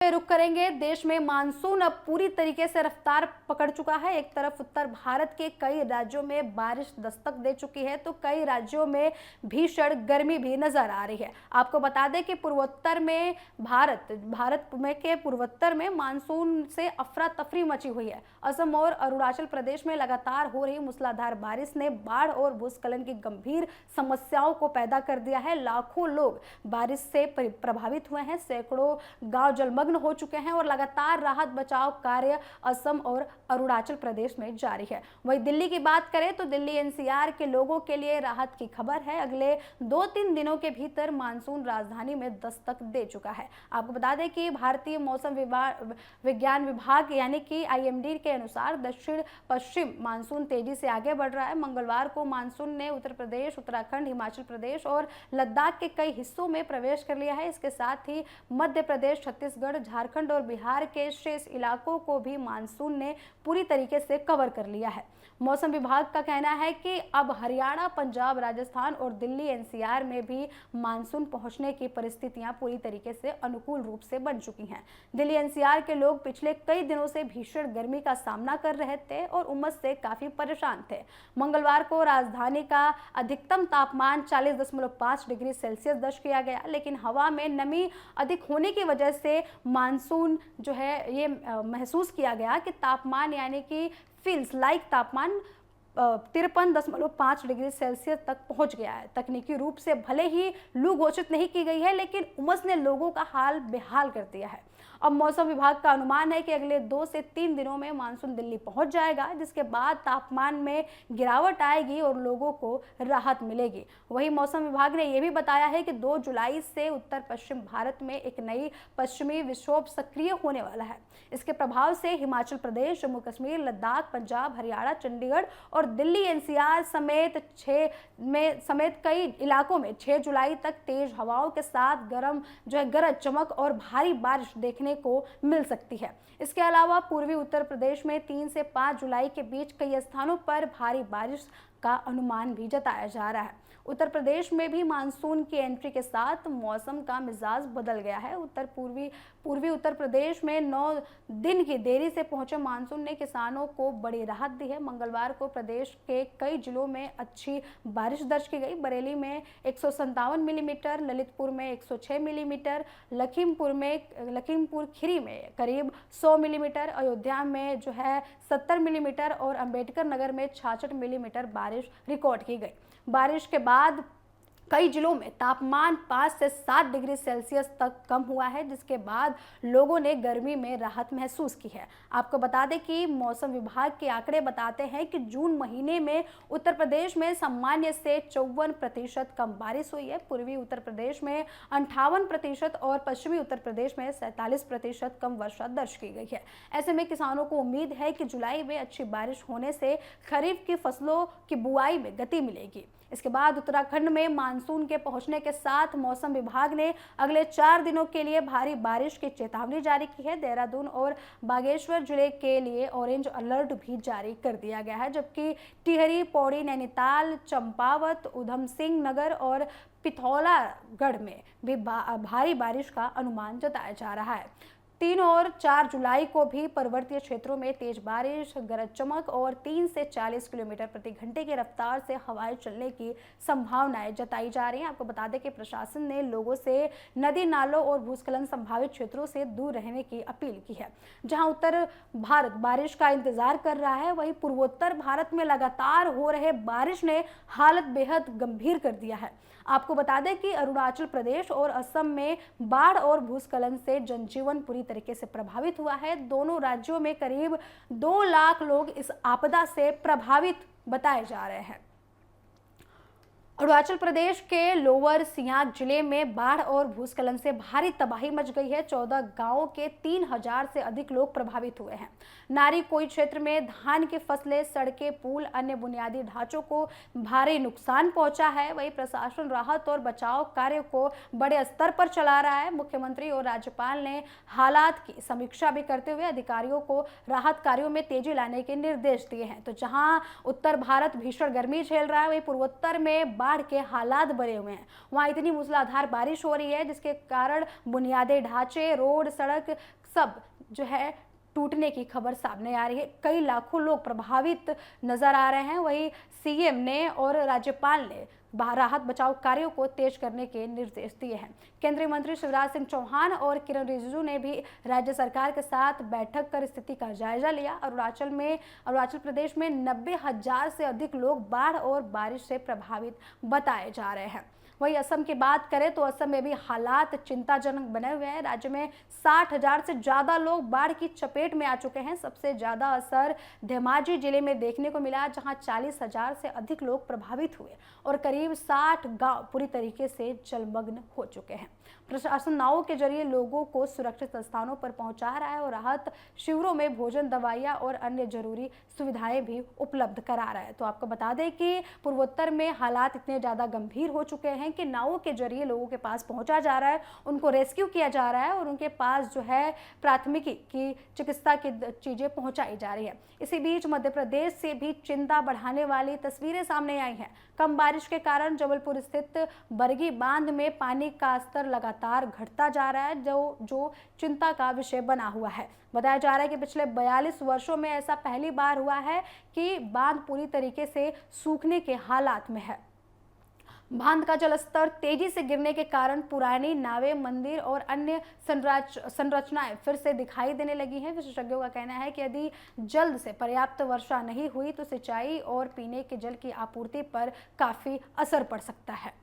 रुक करेंगे। देश में मानसून अब पूरी तरीके से रफ्तार पकड़ चुका है। एक तरफ उत्तर भारत के कई राज्यों में बारिश दस्तक दे चुकी है, तो कई राज्यों में भीषण गर्मी भी नजर आ रही है। आपको बता दें कि पूर्वोत्तर में पूर्वोत्तर में मानसून से अफरा तफरी मची हुई है। असम और अरुणाचल प्रदेश में लगातार हो रही मूसलाधार बारिश ने बाढ़ और भूस्खलन की गंभीर समस्याओं को पैदा कर दिया है। लाखों लोग बारिश से प्रभावित हुए हैं, सैकड़ों गांव जलमग्न हो चुके हैं और लगातार राहत बचाव कार्य असम और अरुणाचल प्रदेश में जारी है। वहीं दिल्ली की बात करें तो दिल्ली एनसीआर के लोगों के लिए राहत की खबर है। अगले 2-3 दिनों के भीतर मानसून राजधानी में दस्तक दे चुका है। आपको बता दें कि भारतीय मौसम विज्ञान विभाग यानी कि आईएमडी के अनुसार दक्षिण पश्चिम मानसून तेजी से आगे बढ़ रहा है। मंगलवार को मानसून ने उत्तर प्रदेश, उत्तराखंड, हिमाचल प्रदेश और लद्दाख के कई हिस्सों में प्रवेश कर लिया है। इसके साथ ही मध्य प्रदेश, छत्तीसगढ़, झारखंड और बिहार के शेष इलाकों को भी मानसून ने पूरी तरीके से कवर कर लिया है। मौसम विभाग का कहना है कि अब हरियाणा, पंजाब, राजस्थान और दिल्ली एनसीआर में भी मानसून पहुंचने की परिस्थितियां पूरी तरीके से अनुकूल रूप से बन चुकी हैं। दिल्ली एनसीआर के लोग पिछले कई दिनों से भीषण गर्मी का सामना कर रहे थे और उमस से काफी परेशान थे। मंगलवार को राजधानी का अधिकतम तापमान 40.5 डिग्री सेल्सियस दर्ज किया गया, लेकिन हवा में नमी अधिक होने की वजह से मानसून जो है ये महसूस किया गया कि तापमान यानी कि फील्स लाइक तापमान 53.5 डिग्री सेल्सियस तक पहुंच गया है। तकनीकी रूप से भले ही लू घोषित नहीं की गई है, लेकिन उमस ने लोगों का हाल बेहाल कर दिया है। अब मौसम विभाग का अनुमान है कि अगले 2 से 3 दिनों में मानसून दिल्ली पहुंच जाएगा, जिसके बाद तापमान में गिरावट आएगी और लोगों को राहत मिलेगी। वहीं मौसम विभाग ने यह भी बताया है कि 2 जुलाई से उत्तर पश्चिम भारत में एक नई पश्चिमी विक्षोभ सक्रिय होने वाला है। इसके प्रभाव से हिमाचल प्रदेश, जम्मू कश्मीर, लद्दाख, पंजाब, हरियाणा, चंडीगढ़ और दिल्ली एनसीआर समेत कई इलाकों में 6 जुलाई तक तेज हवाओं के साथ गरज चमक और भारी बारिश देखने को मिल सकती है। इसके अलावा पूर्वी उत्तर प्रदेश में 3 से 5 जुलाई के बीच कई स्थानों पर भारी बारिश का अनुमान भी जताया जा रहा है। उत्तर प्रदेश में भी मानसून की एंट्री के साथ मौसम का मिजाज बदल गया है। पूर्वी उत्तर प्रदेश में 9 दिन की देरी से पहुंचे मानसून ने किसानों को बड़ी राहत दी है। मंगलवार को प्रदेश के कई जिलों में अच्छी बारिश दर्ज की गई। बरेली में 157 मिलीमीटर, ललितपुर में 106 मिलीमीटर, लखीमपुर खीरी में करीब 100 मिलीमीटर, अयोध्या में 70 मिलीमीटर और अंबेडकर नगर में 66 मिलीमीटर बारिश रिकॉर्ड की गई। बारिश के बाद कई जिलों में तापमान 5 से 7 डिग्री सेल्सियस तक कम हुआ है, जिसके बाद लोगों ने गर्मी में राहत महसूस की है। आपको बता दें कि मौसम विभाग के आंकड़े बताते हैं कि जून महीने में उत्तर प्रदेश में सामान्य से 54% कम बारिश हुई है। पूर्वी उत्तर प्रदेश में 58% और पश्चिमी उत्तर प्रदेश में 47% कम वर्षा दर्ज की गई है। ऐसे में किसानों को उम्मीद है कि जुलाई में अच्छी बारिश होने से खरीफ की फसलों की बुआई में गति मिलेगी। इसके बाद उत्तराखंड में मानसून के पहुंचने के साथ मौसम विभाग ने अगले 4 दिनों के लिए भारी बारिश की चेतावनी जारी की है। देहरादून और बागेश्वर जिले के लिए ऑरेंज अलर्ट भी जारी कर दिया गया है, जबकि टिहरी, पौड़ी, नैनीताल, चंपावत, उधम सिंह नगर और पिथौरागढ़ में भी भारी बारिश का अनुमान जताया जा रहा है। 3 और 4 जुलाई को भी पर्वतीय क्षेत्रों में तेज बारिश, गरज चमक और 3 से 40 किलोमीटर प्रति घंटे की रफ्तार से हवाएं चलने की संभावनाएं जताई जा रही हैं। आपको बता दें कि प्रशासन ने लोगों से नदी नालों और भूस्खलन संभावित क्षेत्रों से दूर रहने की अपील की है। जहां उत्तर भारत बारिश का इंतजार कर रहा है, वहीं पूर्वोत्तर भारत में लगातार हो रहे बारिश ने हालत बेहद गंभीर कर दिया है। आपको बता दें कि अरुणाचल प्रदेश और असम में बाढ़ और भूस्खलन से जनजीवन पूरी तरीके से प्रभावित हुआ है। दोनों राज्यों में करीब 2 लाख लोग इस आपदा से प्रभावित बताए जा रहे हैं। अरुणाचल प्रदेश के लोअर सियांग जिले में बाढ़ और भूस्खलन से भारी तबाही मच गई है। 14 गांवों के 3000 से अधिक लोग प्रभावित हुए हैं। नारी कोई क्षेत्र में धान की फसलें, सड़कें, पुल, अन्य बुनियादी ढांचों को भारी नुकसान पहुंचा है। वहीं प्रशासन राहत और बचाव कार्य को बड़े स्तर पर चला रहा है। मुख्यमंत्री और राज्यपाल ने हालात की समीक्षा भी करते हुए अधिकारियों को राहत कार्यों में तेजी लाने के निर्देश दिए हैं। तो जहां उत्तर भारत भीषण गर्मी झेल रहा है, वहीं पूर्वोत्तर में बाढ़ के हालात बने हुए हैं। वहाँ इतनी मूसलाधार बारिश हो रही है जिसके कारण बुनियादी ढांचे, रोड, सड़क सब जो है टूटने की खबर सामने आ रही है। कई लाखों लोग प्रभावित नजर आ रहे हैं। वहीं सीएम ने और राज्यपाल ने राहत बचाव कार्यों को तेज करने के निर्देश दिए हैं। केंद्रीय मंत्री शिवराज सिंह चौहान और किरण रिजिजू ने भी राज्य सरकार के साथ बैठक कर स्थिति का जायजा लिया। अरुणाचल प्रदेश में 90,000 से अधिक लोग बाढ़ और बारिश से प्रभावित बताए जा रहे हैं। वहीं असम की बात करें तो असम में भी हालात चिंताजनक बने हुए हैं। राज्य में 60,000 से ज्यादा लोग बाढ़ की चपेट में आ चुके हैं। सबसे ज्यादा असर धेमाजी जिले में देखने को मिला, जहां 40,000 से अधिक लोग प्रभावित हुए और करीब 60 गांव पूरी तरीके से जलमग्न हो चुके हैं। प्रशासन नावों के जरिए लोगों को सुरक्षित स्थानों पर पहुंचा रहा है और राहत शिविरों में भोजन, दवाइयां और अन्य जरूरी सुविधाएं भी उपलब्ध करा रहा है। तो आपको बता दें कि पूर्वोत्तर में हालात इतने ज्यादा गंभीर हो चुके हैं कि नावों के जरिए लोगों के पास पहुंचा जा रहा है, उनको रेस्क्यू किया जा रहा है और उनके पास जो है प्राथमिकी की चिकित्सा की चीजें पहुंचाई जा रही है। इसी बीच मध्य प्रदेश से भी चिंता बढ़ाने वाली तस्वीरें सामने आई हैं। कम बारिश के कारण जबलपुर स्थित बरगी बांध में पानी का स्तर लगातार घटता जा रहा है, जो चिंता का विषय बना हुआ है। बताया जा रहा है कि पिछले 42 वर्षों में ऐसा पहली बार हुआ है कि बांध पूरी तरीके से सूखने के हालात में है। बांध का जलस्तर तेजी से गिरने के कारण पुरानी नावें, मंदिर और अन्य संरचनाएं फिर से दिखाई देने लगी हैं। विशेषज्ञों का कहना है कि यदि जल्द से पर्याप्त वर्षा नहीं हुई तो सिंचाई और पीने के जल की आपूर्ति पर काफी असर पड़ सकता है।